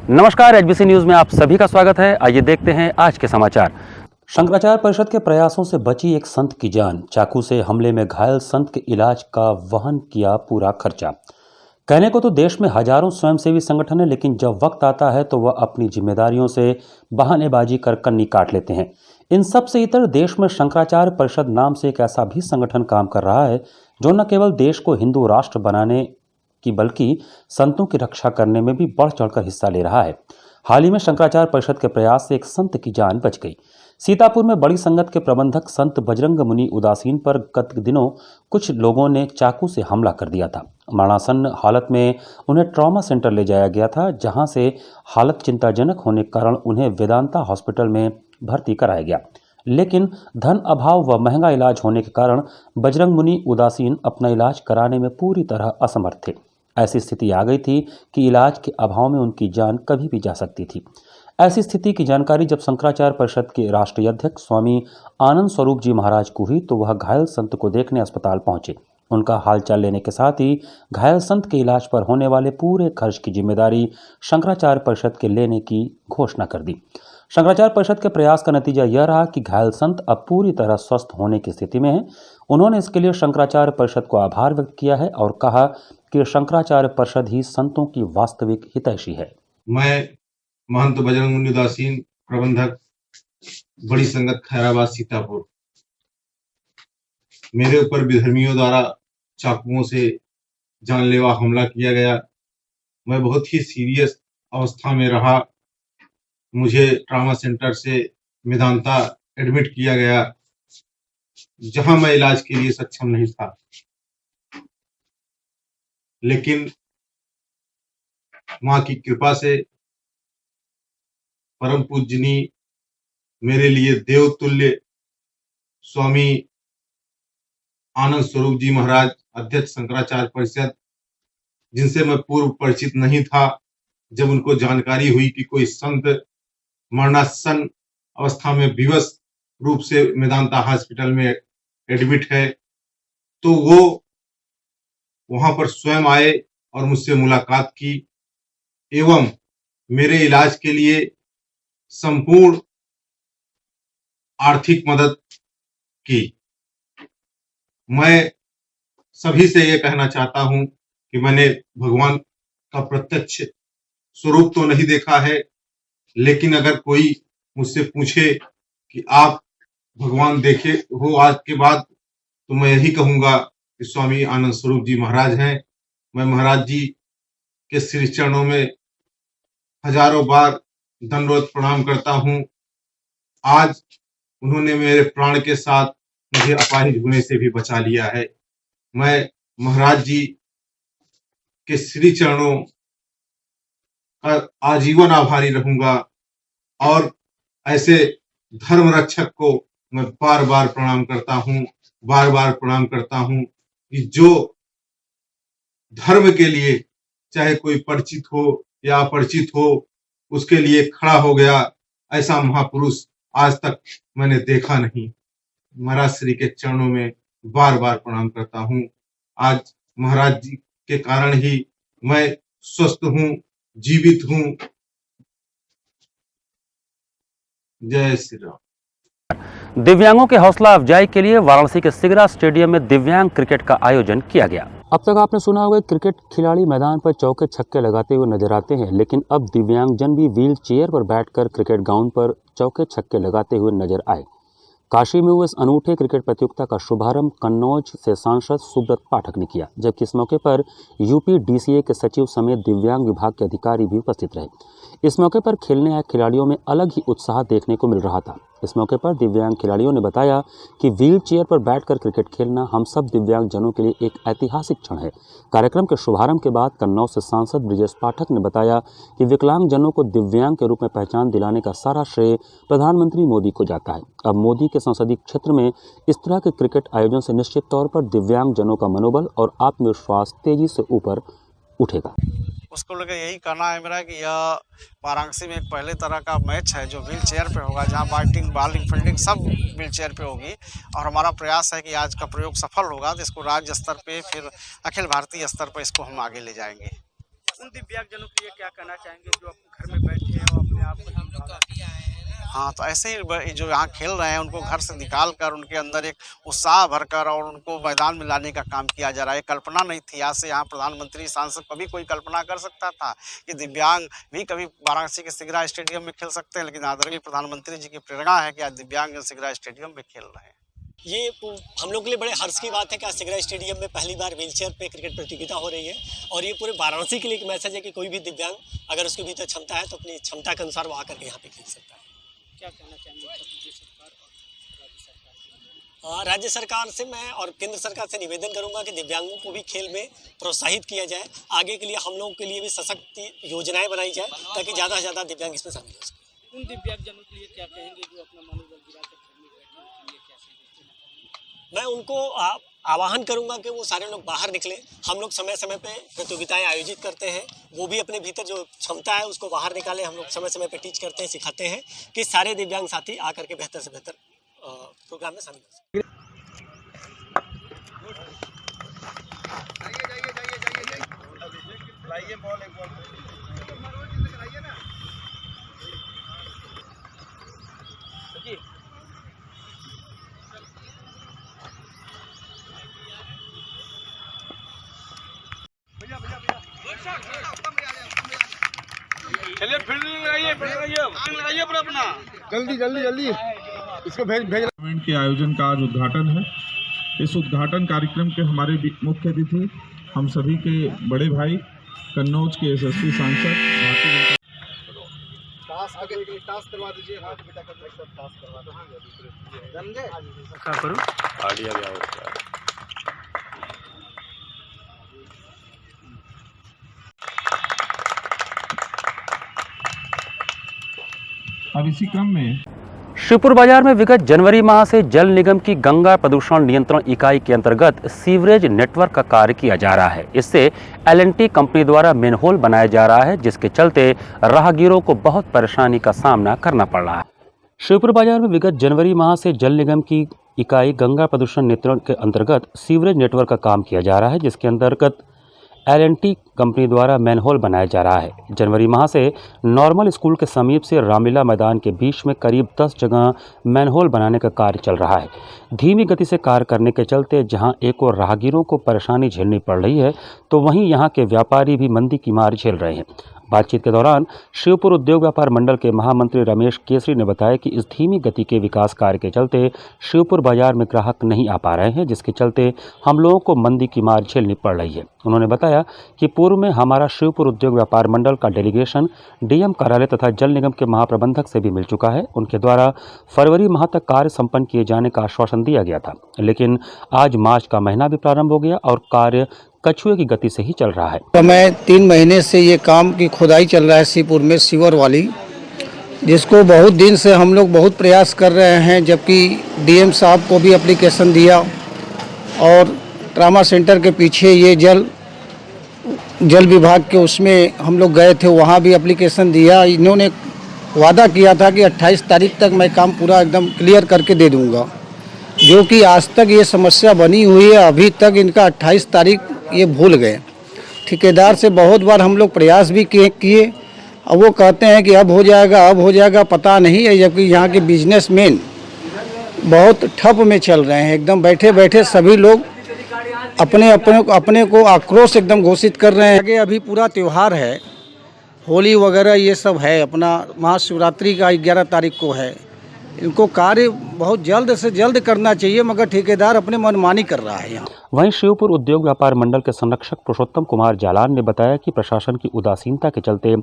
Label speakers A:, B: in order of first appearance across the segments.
A: नमस्कार, HBC news में आप सभी का स्वागत है। आइए देखते हैं आज के समाचार। शंकराचार्य परिषद के प्रयासों से बची एक संत की जान। चाकू से हमले में घायल संत के इलाज का वहन किया पूरा खर्चा। कहने को तो देश में हजारों स्वयंसेवी संगठन है, लेकिन जब वक्त आता है तो वह अपनी जिम्मेदारियों से बहानेबाजी कर कन्नी काट लेते हैं। इन सब से इतर देश में शंकराचार्य परिषद नाम से एक ऐसा भी संगठन काम कर रहा है जो न केवल देश को हिंदू राष्ट्र बनाने की बल्कि संतों की रक्षा करने में भी बढ़ चढ़कर हिस्सा ले रहा है। हाल ही में शंकराचार्य परिषद के प्रयास से एक संत की जान बच गई। सीतापुर में बड़ी संगत के प्रबंधक संत बजरंग मुनि उदासीन पर गत दिनों कुछ लोगों ने चाकू से हमला कर दिया था। मरणासन्न हालत में उन्हें ट्रॉमा सेंटर ले जाया गया था, जहां से हालत चिंताजनक होने के कारण उन्हें वेदांता हॉस्पिटल में भर्ती कराया गया। लेकिन धन अभाव व महंगा इलाज होने के कारण बजरंग मुनि उदासीन अपना इलाज कराने में पूरी तरह असमर्थ थे। ऐसी स्थिति आ गई थी कि इलाज के अभाव में उनकी जान कभी भी जा सकती थी। ऐसी स्थिति की जानकारी जब शंकराचार्य परिषद के राष्ट्रीय अध्यक्ष स्वामी आनंद स्वरूप जी महाराज को हुई तो वह घायल संत को देखने अस्पताल पहुंचे। उनका हालचाल लेने के साथ ही घायल संत के इलाज पर होने वाले पूरे खर्च की जिम्मेदारी शंकराचार्य परिषद के लेने की घोषणा कर दी। शंकराचार्य परिषद के प्रयास का नतीजा यह रहा कि घायल संत अब पूरी तरह स्वस्थ होने की स्थिति में है। उन्होंने इसके लिए शंकराचार्य परिषद को आभार व्यक्त किया है और कहा कि शंकराचार्य परिषद ही संतों की वास्तविक हितैषी है।
B: मैं महंत बजरंग मुनि उदासीन, प्रबंधक, बड़ी संगत खैराबाद सीतापुर। मेरे ऊपर विधर्मियों द्वारा चाकुओं से जानलेवा हमला किया गया। मैं बहुत ही सीरियस अवस्था में रहा। मुझे ट्रॉमा सेंटर से मेदांता एडमिट किया गया, जहां मैं इलाज के लिए सक्षम नहीं था। लेकिन मां की कृपा से परम पूजनी मेरे लिए देवतुल्य स्वामी आनंद स्वरूप जी महाराज, अध्यक्ष शंकराचार्य परिषद, जिनसे मैं पूर्व परिचित नहीं था, जब उनको जानकारी हुई कि कोई संत मरणासन अवस्था में विवश रूप से मेदांता हॉस्पिटल में एडमिट है, तो वो वहां पर स्वयं आए और मुझसे मुलाकात की एवं मेरे इलाज के लिए संपूर्ण आर्थिक मदद की। मैं सभी से ये कहना चाहता हूं कि मैंने भगवान का प्रत्यक्ष स्वरूप तो नहीं देखा है, लेकिन अगर कोई मुझसे पूछे कि आप भगवान देखे हो आज के बाद, तो मैं यही कहूंगा कि स्वामी आनंद स्वरूप जी महाराज हैं। मैं महाराज जी के श्री चरणों में हजारों बार दंडवत प्रणाम करता हूं। आज उन्होंने मेरे प्राण के साथ मुझे अपाहिज होने से भी बचा लिया है। मैं महाराज जी के श्री चरणों का आजीवन आभारी रहूंगा और ऐसे धर्म रक्षक को मैं बार बार प्रणाम करता हूं कि जो धर्म के लिए चाहे कोई परिचित हो या अपरिचित हो, उसके लिए खड़ा हो गया, ऐसा महापुरुष आज तक मैंने देखा नहीं। महाराज श्री के चरणों में बार बार प्रणाम करता हूं। आज महाराज जी के कारण ही मैं स्वस्थ हूं, जीवित हूं। जय श्री राम।
A: दिव्यांगों के हौसला अफजाई के लिए वाराणसी के सिगरा स्टेडियम में दिव्यांग क्रिकेट का आयोजन किया गया। अब तक आपने सुना होगा क्रिकेट खिलाड़ी मैदान पर चौके छक्के लगाते हुए नजर आते हैं, लेकिन अब दिव्यांगजन भी व्हील चेयर पर बैठकर क्रिकेट ग्राउंड पर चौके छक्के लगाते हुए नजर आए। काशी में हुए इस अनूठे क्रिकेट प्रतियोगिता का शुभारंभ कन्नौज से सांसद सुब्रत पाठक ने किया, जबकि इस मौके पर यूपी डीसीए के सचिव समेत दिव्यांग विभाग के अधिकारी भी उपस्थित रहे। इस मौके पर खेलने आए खिलाड़ियों में अलग ही उत्साह देखने को मिल रहा था। इस मौके पर दिव्यांग खिलाड़ियों ने बताया कि व्हील चेयर पर बैठकर क्रिकेट खेलना हम सब दिव्यांग जनों के लिए एक ऐतिहासिक क्षण है। कार्यक्रम के शुभारंभ के बाद कन्नौज से सांसद ब्रिजेश पाठक ने बताया कि विकलांग जनों को दिव्यांग के रूप में पहचान दिलाने का सारा श्रेय प्रधानमंत्री मोदी को जाता है। अब मोदी के संसदीय क्षेत्र में इस तरह के क्रिकेट आयोजन से निश्चित तौर पर दिव्यांग जनों का मनोबल और आत्मविश्वास तेजी से ऊपर उठेगा।
C: उसको लेकर यही कहना है मेरा कि यह वाराणसी में एक पहले तरह का मैच है जो व्हील चेयर पे होगा, जहां बैटिंग, बॉलिंग, फील्डिंग सब व्हील चेयर पे होगी। और हमारा प्रयास है कि आज का प्रयोग सफल होगा तो इसको राज्य स्तर पे, फिर अखिल भारतीय स्तर पर इसको हम आगे ले जाएंगे।
D: उन दिव्यांगजनों के लिए क्या कहना चाहेंगे जो घर में बैठे हैं और अपने आप को
C: हाँ, तो ऐसे ही जो यहाँ खेल रहे हैं उनको घर से निकाल कर उनके अंदर एक उत्साह भरकर और उनको मैदान में लाने का काम किया जा रहा है। कल्पना नहीं थी आज से यहाँ प्रधानमंत्री सांसद कभी कोई कल्पना कर सकता था कि दिव्यांग भी कभी वाराणसी के सिगरा स्टेडियम में खेल सकते हैं, लेकिन आदरणीय प्रधानमंत्री जी की प्रेरणा है कि आज दिव्यांग सिगरा स्टेडियम में खेल रहे हैं।
E: ये हम लोग के लिए बड़े हर्ष की बात है कि आज सिगरा स्टेडियम में पहली बार व्हीलचेयर पे क्रिकेट प्रतियोगिता हो रही है और ये पूरे वाराणसी के लिए एक मैसेज है कि कोई भी दिव्यांग अगर उसके भीतर क्षमता है तो अपनी क्षमता के अनुसार वो आकर के यहाँ पे खेल सकता है।
D: क्या कहना चाहेंगे राज्य सरकार
E: और राज्य सरकार से मैं और केंद्र सरकार से निवेदन करूंगा कि दिव्यांगों को भी खेल में प्रोत्साहित किया जाए, आगे के लिए हम लोगों के लिए भी सशक्त योजनाएं बनाई जाए ताकि ज़्यादा से ज़्यादा दिव्यांग इसमें शामिल हो सके।
D: उन दिव्यांगजनों के लिए क्या कहेंगे जो अपना मनोबल गिराकर खेलने बैठे उनके लिए क्या संदेश?
E: मैं उनको आह्वान करूंगा कि वो सारे लोग बाहर निकले। हम लोग समय समय पे प्रतियोगिताएं आयोजित करते हैं, वो भी अपने भीतर जो क्षमता है उसको बाहर निकालें। हम लोग समय समय पे टीच करते हैं, सिखाते हैं कि सारे दिव्यांग साथी आकर के बेहतर से बेहतर प्रोग्राम में शामिल हो सकें।
D: चलिए फील्डिंग लगाइए पर अपना
F: जल्दी इसको भेज
G: टूर्नामेंट के आयोजन का आज उद्घाटन है। इस उद्घाटन कार्यक्रम के हमारे मुख्य अतिथि हम सभी के बड़े भाई कन्नौज के यशस्वी सांसद भारतीय
F: टास्क करवा दीजिए। बेटा टास्क करवा दो।
D: क्या करूं?
G: अब इसी क्रम में
A: शिवपुर बाजार में विगत जनवरी माह से जल निगम की गंगा प्रदूषण नियंत्रण इकाई के अंतर्गत सीवरेज नेटवर्क का कार्य किया जा रहा है। इससे एल&टी कंपनी द्वारा मेनहोल बनाया जा रहा है, जिसके चलते राहगीरों को बहुत परेशानी का सामना करना पड़ रहा है। शिवपुर बाजार में विगत जनवरी माह से जल निगम की इकाई गंगा प्रदूषण नियंत्रण के अंतर्गत सीवरेज नेटवर्क का काम किया जा रहा है, जिसके अंतर्गत एल&टी कंपनी द्वारा मैनहोल बनाया जा रहा है। जनवरी माह से नॉर्मल स्कूल के समीप से रामलीला मैदान के बीच में करीब 10 जगह मैनहोल बनाने का कार्य चल रहा है। धीमी गति से कार्य करने के चलते जहां एक और राहगीरों को परेशानी झेलनी पड़ रही है, तो वहीं यहां के व्यापारी भी मंदी की मार झेल रहे हैं। बातचीत के दौरान शिवपुर उद्योग व्यापार मंडल के महामंत्री रमेश केसरी ने बताया कि इस धीमी गति के विकास कार्य के चलते शिवपुर बाजार में ग्राहक नहीं आ पा रहे हैं, जिसके चलते हम लोगों को मंदी की मार झेलनी पड़ रही है। उन्होंने बताया कि पूर्व में हमारा शिवपुर उद्योग व्यापार मंडल का डेलीगेशन डीएम कार्यालय तथा जल निगम के महाप्रबंधक से भी मिल चुका है। उनके द्वारा फरवरी माह तक कार्य संपन्न किए जाने का आश्वासन दिया गया था, लेकिन आज मार्च का महीना भी प्रारंभ हो गया और कार्य कछुए की गति से ही चल रहा है।
F: मैं 3 महीने से ये काम की खुदाई चल रहा है शिवपुर में सीवर वाली, जिसको बहुत दिन से हम लोग बहुत प्रयास कर रहे हैं, जबकि डीएम साहब को भी एप्लीकेशन दिया और ट्रामा सेंटर के पीछे ये जल विभाग के उसमें हम लोग गए थे, वहाँ भी एप्लीकेशन दिया। इन्होंने वादा किया था कि 28 तारीख तक मैं काम पूरा एकदम क्लियर करके दे दूँगा, जो कि आज तक ये समस्या बनी हुई है। अभी तक इनका 28 तारीख ये भूल गए। ठेकेदार से बहुत बार हम लोग प्रयास भी किए, अब वो कहते हैं कि अब हो जाएगा, पता नहीं है। जबकि यहाँ के बिजनेसमैन बहुत ठप में चल रहे हैं, एकदम बैठे बैठे सभी लोग अपने को आक्रोश एकदम घोषित कर रहे हैं। आगे अभी पूरा त्यौहार है, होली वगैरह ये सब है, अपना महाशिवरात्रि का 11 तारीख को है। इनको कार्य बहुत जल्द से जल्द करना चाहिए, मगर ठेकेदार अपने मनमानी कर रहा है यहाँ।
A: वहीं शिवपुर उद्योग व्यापार मंडल के संरक्षक पुरुषोत्तम कुमार जालान ने बताया कि प्रशासन की उदासीनता के चलते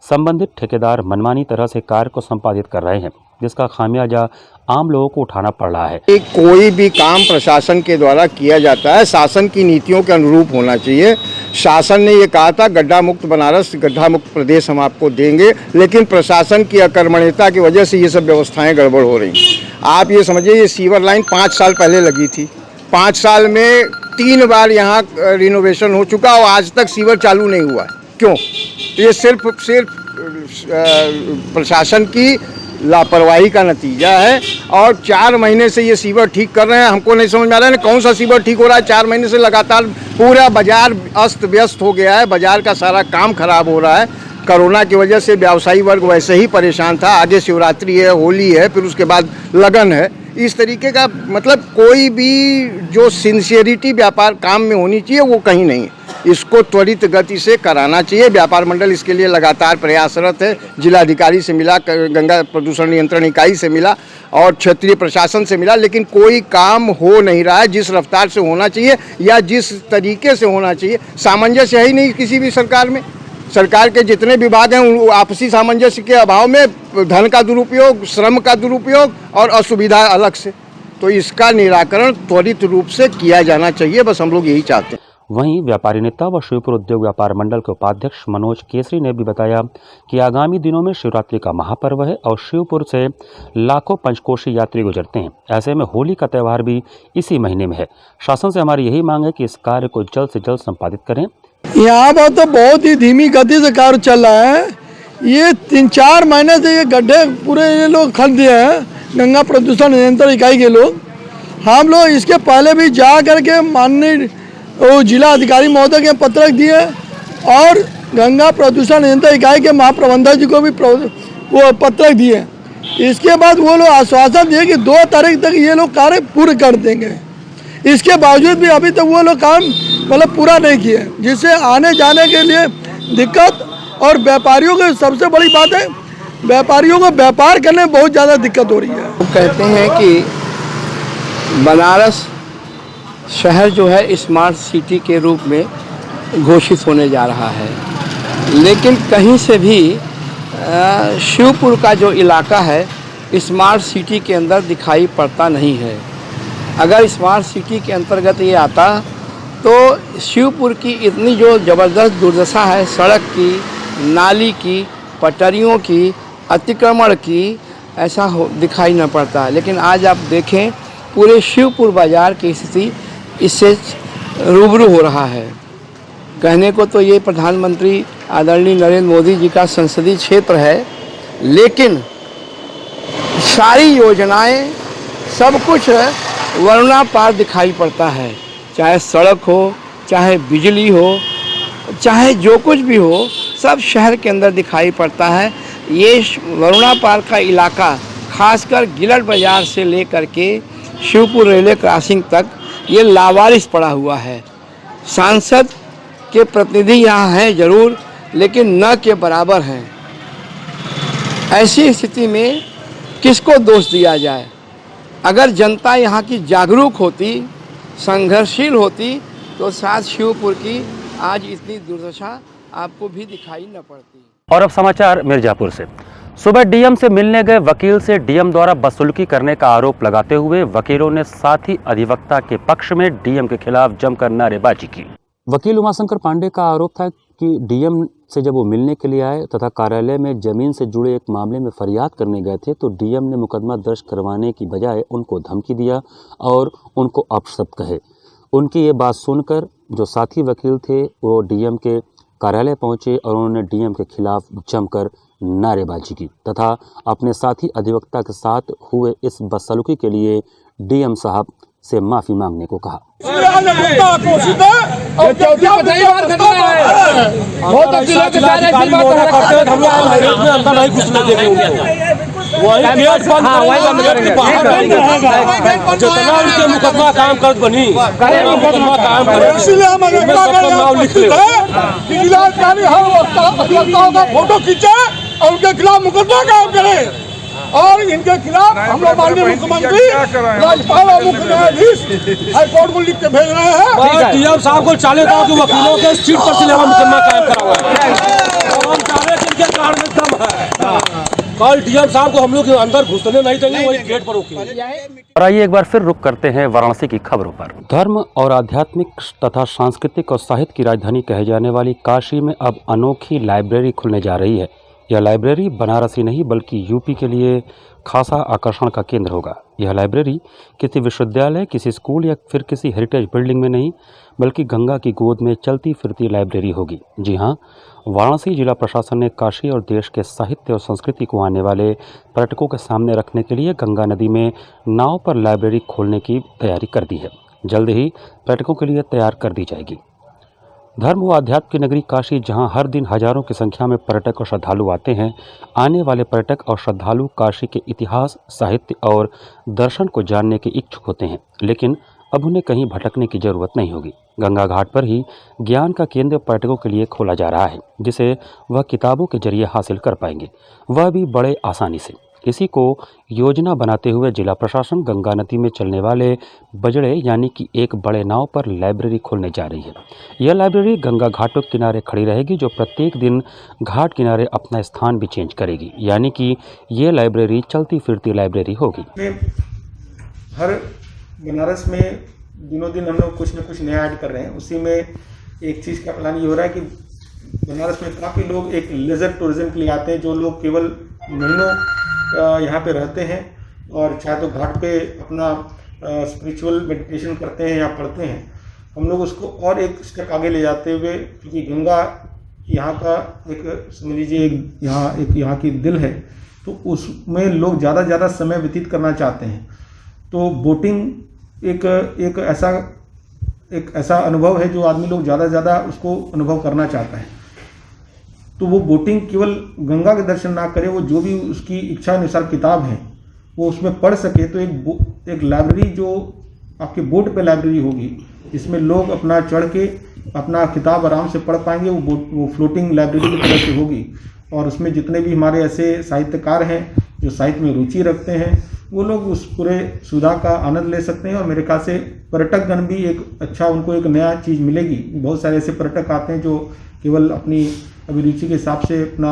A: संबंधित ठेकेदार मनमानी तरह से कार्य को संपादित कर रहे हैं, जिसका खामियाजा आम लोगों को उठाना पड़ रहा है।
F: कोई भी काम प्रशासन के द्वारा किया जाता है शासन की नीतियों के अनुरूप होना चाहिए। शासन ने ये कहा था गड्ढा मुक्त बनारस, गड्ढा मुक्त प्रदेश हम आपको देंगे, लेकिन प्रशासन की अकर्मण्यता की वजह से ये सब व्यवस्थाएं गड़बड़ हो रही। आप ये समझिए, ये सीवर लाइन 5 साल पहले लगी थी, 5 साल में 3 बार यहाँ रिनोवेशन हो चुका और आज तक सीवर चालू नहीं हुआ है। क्यों? ये सिर्फ प्रशासन की लापरवाही का नतीजा है। और 4 महीने से ये सीवर ठीक कर रहे हैं, हमको नहीं समझ में आ रहा है कौन सा सीवर ठीक हो रहा है। 4 महीने से लगातार पूरा बाजार अस्त व्यस्त हो गया है, बाजार का सारा काम खराब हो रहा है। कोरोना की वजह से व्यवसायी वर्ग वैसे ही परेशान था, आगे शिवरात्रि है, होली है, फिर उसके बाद लगन है। इस तरीके का मतलब कोई भी जो सिंसियरिटी व्यापार काम में होनी चाहिए वो कहीं नहीं। इसको त्वरित गति से कराना चाहिए। व्यापार मंडल इसके लिए लगातार प्रयासरत है। जिलाधिकारी से मिला, गंगा प्रदूषण नियंत्रण इकाई से मिला और क्षेत्रीय प्रशासन से मिला, लेकिन कोई काम हो नहीं रहा है जिस रफ्तार से होना चाहिए या जिस तरीके से होना चाहिए। सामंजस्य है ही नहीं किसी भी सरकार में। सरकार के जितने विभाग हैं उन आपसी सामंजस्य के अभाव में धन का दुरुपयोग, श्रम का दुरुपयोग और असुविधा अलग से। तो इसका निराकरण त्वरित रूप से किया जाना चाहिए, बस हम लोग यही चाहते हैं।
A: वहीं व्यापारी नेता व शिवपुर उद्योग व्यापार मंडल के उपाध्यक्ष मनोज केसरी ने भी बताया कि आगामी दिनों में शिवरात्रि का महापर्व है और शिवपुर से लाखों पंचकोशी यात्री गुजरते हैं। ऐसे में होली का त्यौहार भी इसी महीने में है। शासन से हमारी यही मांग है कि इस कार्य को जल्द से जल्द संपादित करें।
H: यहाँ पर तो बहुत ही धीमी गति से कार्य चल रहा है। ये 3-4 महीने से ये गड्ढे पूरे ये लोग खन दिए हैं, गंगा प्रदूषण नियंत्रण इकाई के लोग। हम लोग इसके पहले भी जा करके माननीय जिला अधिकारी महोदय के पत्रक दिए और गंगा प्रदूषण नियंत्रण इकाई के महाप्रबंधक जी को भी वो पत्रक दिए। इसके बाद वो लोग आश्वासन दिए कि 2 तारीख तक ये लोग कार्य पूरे कर देंगे। इसके बावजूद भी अभी तक वो लोग काम मतलब पूरा नहीं किए, जिससे आने जाने के लिए दिक्कत। और व्यापारियों की सबसे बड़ी बात है, व्यापारियों को व्यापार करने में बहुत ज़्यादा दिक्कत हो रही है।
F: कहते हैं कि बनारस शहर जो है स्मार्ट सिटी के रूप में घोषित होने जा रहा है, लेकिन कहीं से भी शिवपुर का जो इलाका है स्मार्ट सिटी के अंदर दिखाई पड़ता नहीं है। अगर स्मार्ट सिटी के अंतर्गत ये आता तो शिवपुर की इतनी जो ज़बरदस्त दुर्दशा है, सड़क की, नाली की, पटरियों की, अतिक्रमण की, ऐसा दिखाई न पड़ता। लेकिन आज आप देखें पूरे शिवपुर बाज़ार की स्थिति इससे रूबरू हो रहा है। कहने को तो ये प्रधानमंत्री आदरणीय नरेंद्र मोदी जी का संसदीय क्षेत्र है, लेकिन सारी योजनाएं सब कुछ वरुणा पार दिखाई पड़ता है। चाहे सड़क हो, चाहे बिजली हो, चाहे जो कुछ भी हो, सब शहर के अंदर दिखाई पड़ता है। ये वरुणा पार का इलाका खासकर गिलट बाज़ार से लेकर के शिवपुर रेलवे क्रॉसिंग तक ये लावारिस पड़ा हुआ है। सांसद के प्रतिनिधि यहाँ हैं ज़रूर, लेकिन न के बराबर हैं। ऐसी स्थिति में किसको दोष दिया जाए? अगर जनता यहाँ की जागरूक होती, संघर्षशील होती, तो शायद शिवपुर की आज इतनी दुर्दशा आपको भी दिखाई न पड़ती।
A: और अब समाचार मिर्जापुर से। सुबह डीएम से मिलने गए वकील से डीएम द्वारा वसूली करने का आरोप लगाते हुए वकीलों ने साथी अधिवक्ता के पक्ष में डीएम के खिलाफ जमकर नारेबाजी की। वकील उमाशंकर पांडे का आरोप था कि डीएम से जब वो मिलने के लिए आए तथा कार्यालय में जमीन से जुड़े एक मामले में फरियाद करने गए थे, तो डीएम ने मुकदमा दर्ज करवाने की बजाय उनको धमकी दिया और उनको अपशब्द कहे। उनकी ये बात सुनकर जो साथी वकील थे वो डीएम के कार्यालय पहुंचे और उन्होंने डीएम के खिलाफ जमकर नारेबाजी की तथा अपने साथी अधिवक्ता के साथ हुए इस बदसलूकी के लिए डीएम साहब से माफी मांगने को कहा।
I: जितना उनके मुकदमा काम कर बनी मुकदमा काम
H: फोटो खींचे और उनके खिलाफ मुकदमा काम करे। और इनके खिलाफ हम लोग माननीय मुख्यमंत्री, राज्यपाल और मुख्य न्यायाधीश हाईकोर्ट को लिख के भेज रहे हैं।
I: डीएम साहब को 40 गाँव के वकीलों के सीट पर से लेवा मुकदमा कायम करा हुआ है। हम चाह रहे थे इनके कारण में दम है। कल डीएम साहब को हम लोग अंदर घुसने नहीं देंगे, वही गेट पर रोकेंगे।
A: और आइए एक बार फिर रुक करते हैं वाराणसी की खबरों पर। धर्म और आध्यात्मिक तथा सांस्कृतिक और साहित्य की राजधानी कहे जाने वाली काशी में अब अनोखी लाइब्रेरी खुलने जा रही है। यह लाइब्रेरी बनारस ही नहीं बल्कि यूपी के लिए खासा आकर्षण का केंद्र होगा। यह लाइब्रेरी किसी विश्वविद्यालय, किसी स्कूल या फिर किसी हेरिटेज बिल्डिंग में नहीं, बल्कि गंगा की गोद में चलती फिरती लाइब्रेरी होगी। जी हाँ, वाराणसी जिला प्रशासन ने काशी और देश के साहित्य और संस्कृति को आने वाले पर्यटकों के सामने रखने के लिए गंगा नदी में नाव पर लाइब्रेरी खोलने की तैयारी कर दी है। जल्द ही पर्यटकों के लिए तैयार कर दी जाएगी। धर्म व अध्यात्म की नगरी काशी, जहां हर दिन हजारों की संख्या में पर्यटक और श्रद्धालु आते हैं, आने वाले पर्यटक और श्रद्धालु काशी के इतिहास, साहित्य और दर्शन को जानने के इच्छुक होते हैं, लेकिन अब उन्हें कहीं भटकने की जरूरत नहीं होगी। गंगा घाट पर ही ज्ञान का केंद्र पर्यटकों के लिए खोला जा रहा है, जिसे वह किताबों के जरिए हासिल कर पाएंगे, वह भी बड़े आसानी से। इसी को योजना बनाते हुए जिला प्रशासन गंगा नदी में चलने वाले बजड़े यानी कि एक बड़े नाव पर लाइब्रेरी खोलने जा रही है। यह लाइब्रेरी गंगा घाटों के किनारे खड़ी रहेगी, जो प्रत्येक दिन घाट किनारे अपना स्थान भी चेंज करेगी, यानी कि ये लाइब्रेरी चलती फिरती लाइब्रेरी होगी।
J: हर बनारस में दिनों दिन हम लोग कुछ न कुछ नया ऐड कर रहे हैं। उसी में एक चीज़ का प्लान ये हो रहा है कि बनारस में काफ़ी लोग एक लेजर टूरिज्म के लिए आते हैं, जो लोग केवल महीनों यहाँ पे रहते हैं और चाहे तो घाट पे अपना स्पिरिचुअल मेडिटेशन करते हैं या पढ़ते हैं। हम लोग उसको और एक स्टेप आगे ले जाते हुए, क्योंकि गंगा यहाँ का एक समझ लीजिए यहाँ की दिल है, तो उसमें लोग ज़्यादा से ज़्यादा समय व्यतीत करना चाहते हैं। तो बोटिंग एक ऐसा अनुभव है जो आदमी लोग ज़्यादा से ज़्यादा उसको अनुभव करना चाहता है। तो वो बोटिंग केवल गंगा के दर्शन ना करे, वो जो भी उसकी इच्छा अनुसार किताब है वो उसमें पढ़ सके। तो एक लाइब्रेरी जो आपके बोट पे लाइब्रेरी होगी, जिसमें लोग अपना चढ़ के अपना किताब आराम से पढ़ पाएंगे। वो फ्लोटिंग लाइब्रेरी की तरह से होगी, और उसमें जितने भी हमारे ऐसे साहित्यकार हैं जो साहित्य में रुचि रखते हैं, वो लोग उस पूरे सुविधा का आनंद ले सकते हैं। और मेरे ख्याल से पर्यटकगण भी उनको एक नया चीज़ मिलेगी। बहुत सारे ऐसे पर्यटक आते हैं जो केवल अपनी अभिरुचि के हिसाब से अपना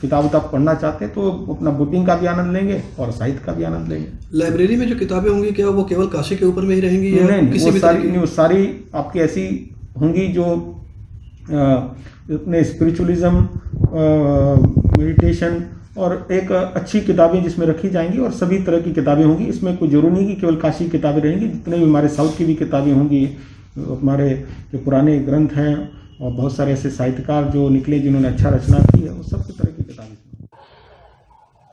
J: किताब पढ़ना चाहते हैं, तो अपना बोटिंग का भी आनंद लेंगे और साहित्य का भी आनंद लेंगे।
K: लाइब्रेरी में जो किताबें होंगी, क्या वो केवल काशी के ऊपर में ही रहेंगी या किसी भी
J: वो सारी आपकी ऐसी होंगी जो अपने स्पिरिचुअलिज्म, मेडिटेशन और एक अच्छी किताबें जिसमें रखी जाएंगी, और सभी तरह की किताबें होंगी। इसमें कोई जरूरी नहीं कि केवल काशी की किताबें रहेंगी। जितने भी हमारे साउथ की भी किताबें होंगी, हमारे जो पुराने ग्रंथ हैं और बहुत सारे ऐसे साहित्यकार जो निकले जिन्होंने अच्छा रचना की है, वो सब तरह की किताबें।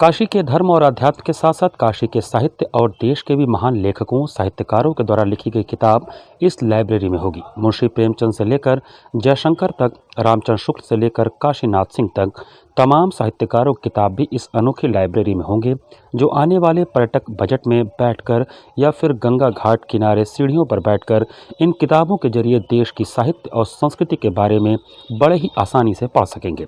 A: काशी के धर्म और अध्यात्म के साथ साथ काशी के साहित्य और देश के भी महान लेखकों, साहित्यकारों के द्वारा लिखी गई किताब इस लाइब्रेरी में होगी। मुंशी प्रेमचंद से लेकर जयशंकर तक, रामचंद्र शुक्ल से लेकर काशीनाथ सिंह तक तमाम साहित्यकारों की किताब भी इस अनोखी लाइब्रेरी में होंगे, जो आने वाले पर्यटक बजट में बैठकर या फिर गंगा घाट किनारे सीढ़ियों पर बैठकर इन किताबों के जरिए देश की साहित्य और संस्कृति के बारे में बड़े ही आसानी से पढ़ सकेंगे।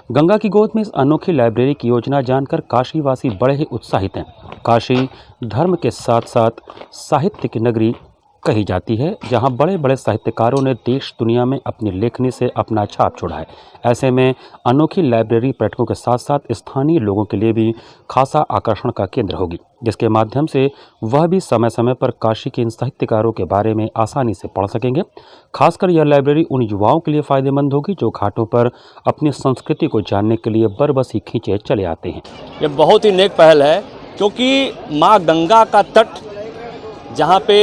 A: गंगा की गोद में इस अनोखी लाइब्रेरी की योजना जानकर काशीवासी बड़े ही उत्साहित हैं। काशी धर्म के साथ साथ साहित्य की नगरी कही जाती है, जहां बड़े बड़े साहित्यकारों ने देश दुनिया में अपनी लेखनी से अपना छाप छोड़ा है। ऐसे में अनोखी लाइब्रेरी पर्यटकों के साथ साथ स्थानीय लोगों के लिए भी खासा आकर्षण का केंद्र होगी, जिसके माध्यम से वह भी समय समय पर काशी के इन साहित्यकारों के बारे में आसानी से पढ़ सकेंगे। खासकर यह लाइब्रेरी उन युवाओं के लिए फ़ायदेमंद होगी जो घाटों पर अपनी संस्कृति को जानने के लिए बरबसी खींचे चले आते हैं।
L: ये बहुत ही नेक पहल है, क्योंकि माँ गंगा का तट, जहाँ पे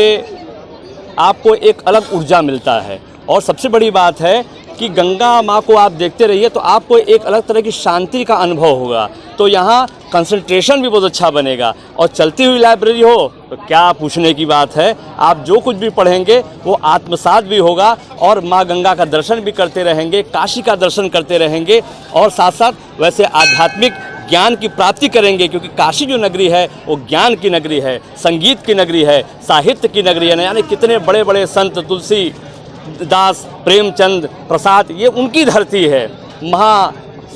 L: आपको एक अलग ऊर्जा मिलता है, और सबसे बड़ी बात है कि गंगा माँ को आप देखते रहिए तो आपको एक अलग तरह की शांति का अनुभव होगा। तो यहाँ कंसंट्रेशन भी बहुत अच्छा बनेगा, और चलती हुई लाइब्रेरी हो तो क्या पूछने की बात है। आप जो कुछ भी पढ़ेंगे वो आत्मसात भी होगा, और माँ गंगा का दर्शन भी करते रहेंगे, काशी का दर्शन करते रहेंगे, और साथ साथ वैसे आध्यात्मिक ज्ञान की प्राप्ति करेंगे, क्योंकि काशी जो नगरी है वो ज्ञान की नगरी है, संगीत की नगरी है, साहित्य की नगरी है। यानी कितने बड़े बड़े संत तुलसी दास, प्रेमचंद, प्रसाद, ये उनकी धरती है, महा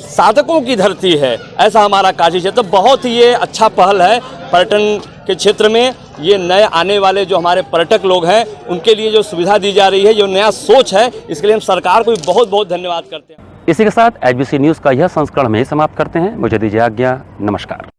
L: साधकों की धरती है। ऐसा हमारा काशी क्षेत्र बहुत ही ये अच्छा पहल है पर्यटन के क्षेत्र में। ये नए आने वाले जो हमारे पर्यटक लोग हैं उनके लिए जो सुविधा दी जा रही है, जो नया सोच है, इसके लिए हम सरकार को भी बहुत बहुत धन्यवाद करते हैं।
A: इसी के साथ एचबीसी न्यूज़ का यह संस्करण में समाप्त करते हैं। मुझे दीजिए आज्ञा। नमस्कार।